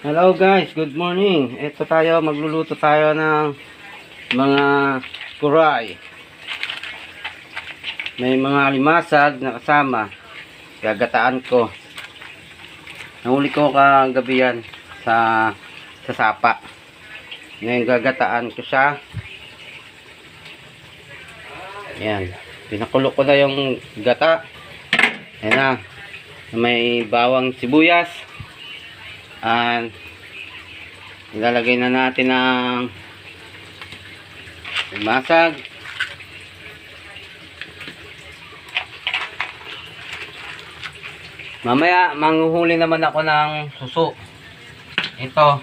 Hello guys, good morning. Magluluto tayo ng mga kuray. May mga limasag na kasama. Gagataan ko. Nahuli ko kagabi yan sa sapa. Ngayon gagataan ko siya. Ayan. Pinakulo ko na yung gata. Ayan na. May bawang sibuyas. At ilalagay na natin ang masag. Mamaya manghuhuli naman ako ng suso. Ito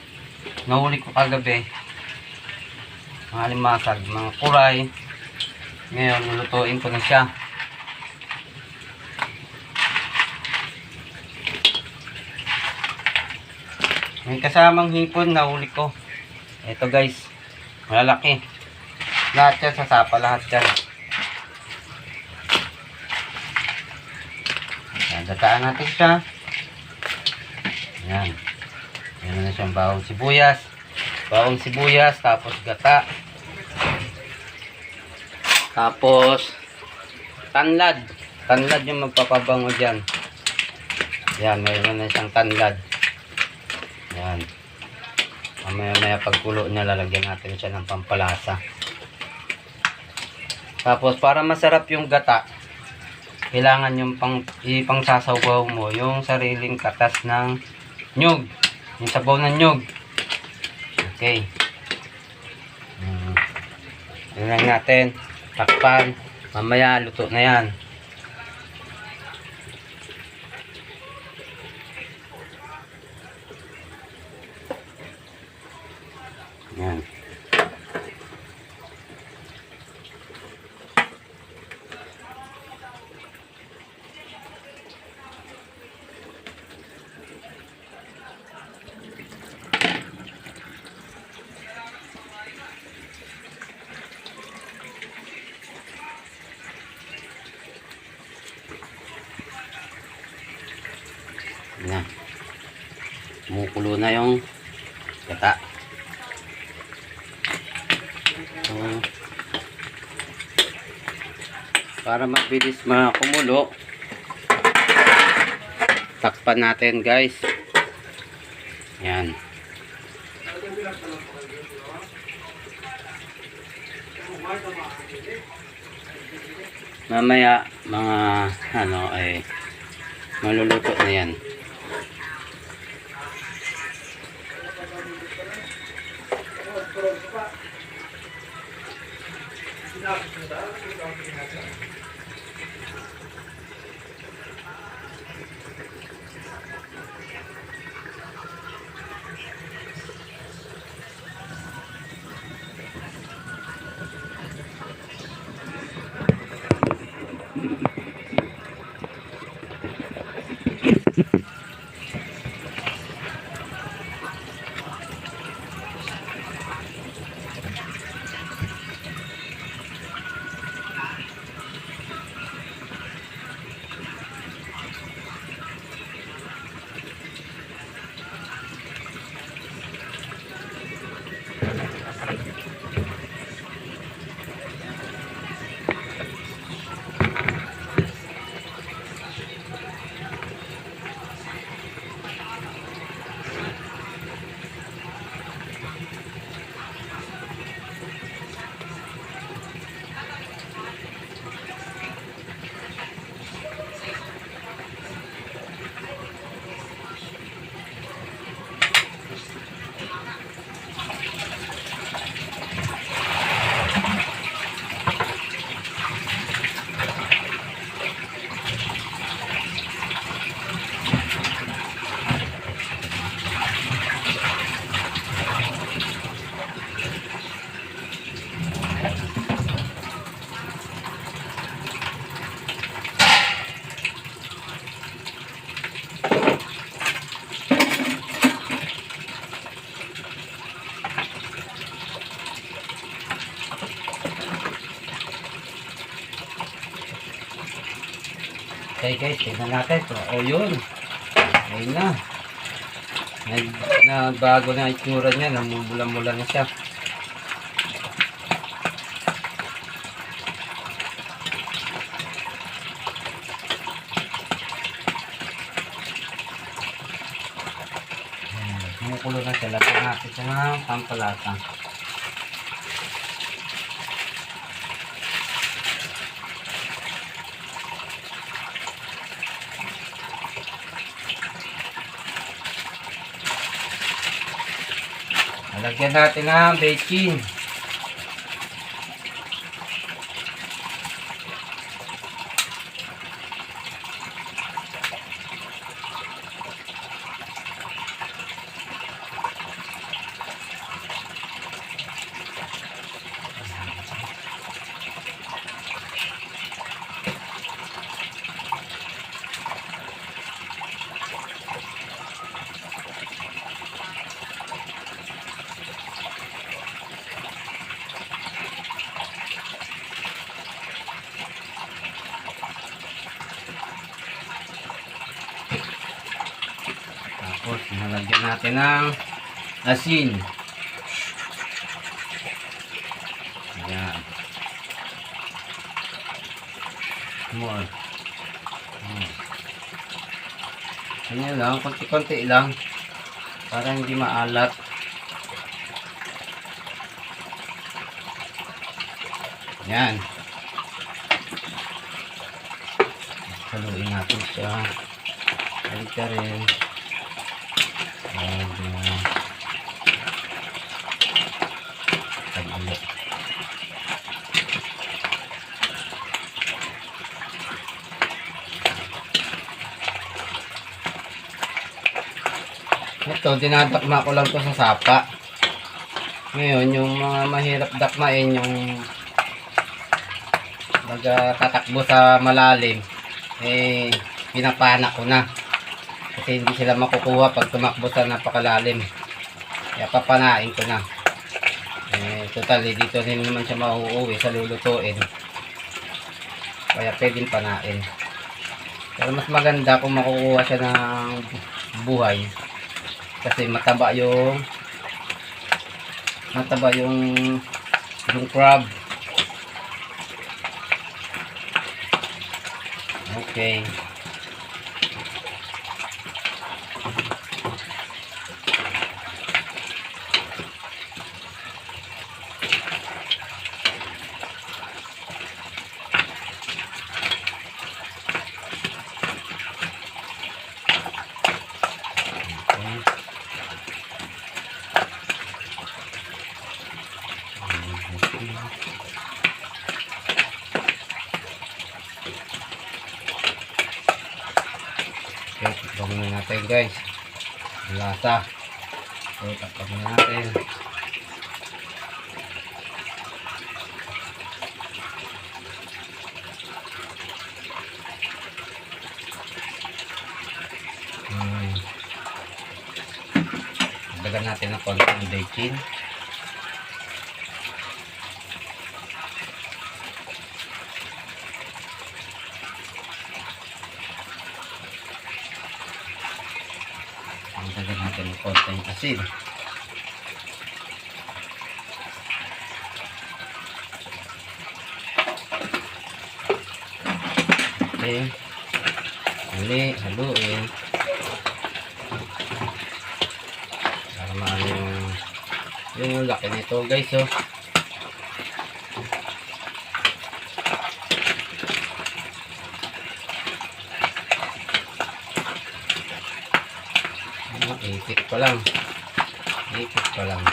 nahuli ko kagabi, mga limasag, mga kuray. Ngayon lulutuin ko na siya. May kasamang hipon na huli ko. Ito guys, malalaki. Lahat yan sa sapa, lahat yan. Dataan natin siya. Ayan. Ayan na siyang bawang sibuyas. Bawang sibuyas, tapos gata. Tapos tanlad. Tanlad yung magpapabango dyan. Ayan, mayroon na siyang tanlad. Yan. Mamaya pagkulo niya, lalagyan natin siya ng pampalasa. Tapos para masarap yung gata, kailangan yung ipangsasawaw mo yung sariling katas ng nyug. Yung sabaw ng nyug. Okay. Yan lang natin. Takpan. Mamaya luto na yan. Yan. Yan. Kumukulo na yung gata. Para mabilis makumulo, takpan natin guys. Yan. Mamaya mga maluluto na yan. Okay guys, tignan natin. O yun. Ayun na. Nagbago na itsura niya, namumula-mula na siya. Kumukulo na siya, lagyan natin siya ng pampalasa. Lagyan natin ng bacon. Tapos, nalagyan natin ng asin. Ayan. More. Ayan lang, konti-konti lang. Para hindi maalat. Ayan. Haluin natin siya. Balik ka rin. Tag-ulit. Ito, dinadakma ko lang to sa sapa. Ngayon, yung mga mahirap dakmain, yung nagtatakbo sa malalim, eh, pinapana ko na. Kasi hindi sila makukuha pag tumakbo sa napakalalim. Kaya papanain ko na. Eh, totally, dito rin naman siya mauuwi sa lulutuin. Kaya pwedeng panain. Pero mas maganda kung makukuha siya ng buhay. Kasi mataba yung crab. Okay. Okay, takpan muna natin guys. Lasa. Okay, takpan muna natin. Dagdagan natin ng konting bacon. Dagdagan natin ng konting asin. Okay. Uli, haluin. Para maano yung laki nito guys, oh. Ikit pa lang. Ikit pa lang.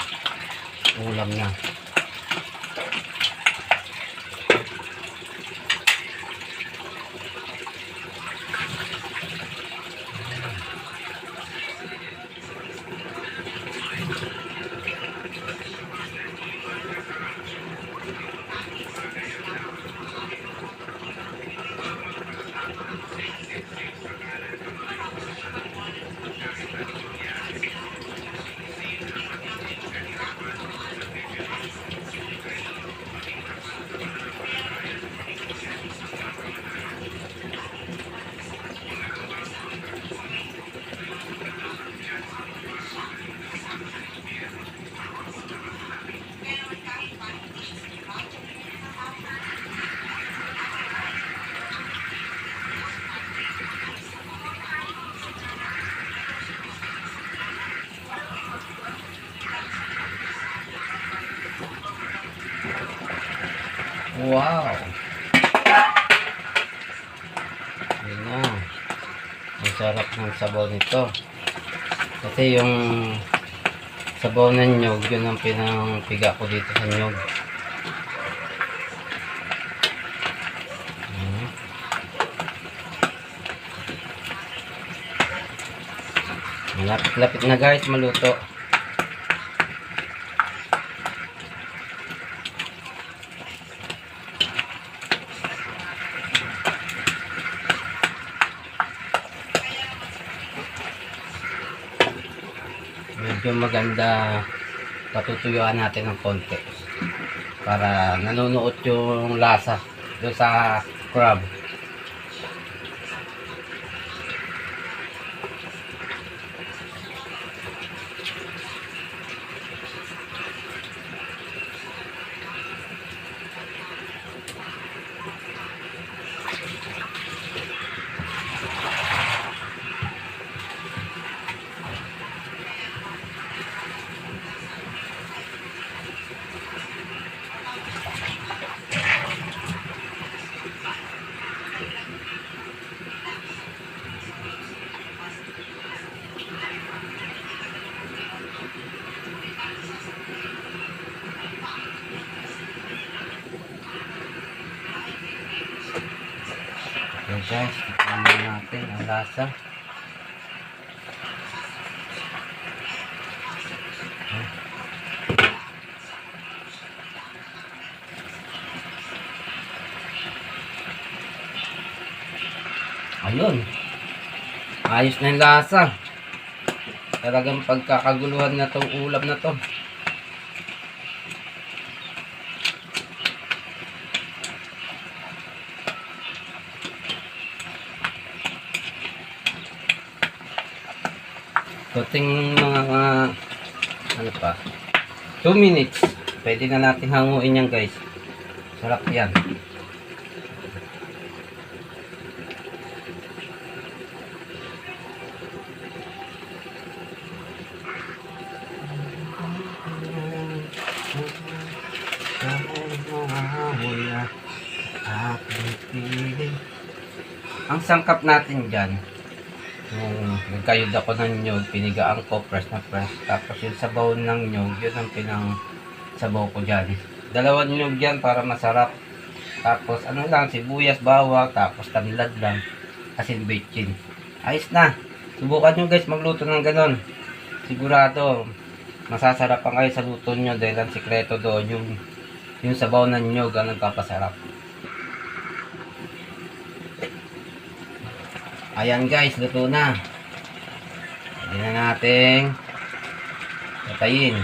Ulam na. Wow! Yun na. Ang sarap ng sabaw nito. Kasi yung sabaw ng nyog, yun ang pinangpiga ko dito sa nyog. Lapit-lapit na guys, maluto. Medyo maganda, patutuyuan natin ng konti para nanunuot yung lasa doon sa crab. Okay guys, tignan natin ang lasa. Ayun. Ayos na yung lasa. Talagang pagkakaguluhan na tong ulam na to. Kuting mga ano pa, 2 minutes pwede na natin hanguin yan guys. Sarap yan. Ang sangkap natin dyan, nagkayod ako ng nyog, pinigaan ko, fresh na fresh. Tapos yung sabaw ng nyog, yun ang pinang-sabaw ko dyan. 2 nyog yan para masarap. Tapos ano lang, sibuyas, bawang, tapos tanlad lang. Asin bechin. Ayos na. Subukan nyo guys magluto ng ganon. Sigurado, masasarapan kayo sa luto nyo dahil ang sikreto doon yung sabaw ng nyog ang nagpapasarap. Ayan guys, luto na. Pwede na nating patayin.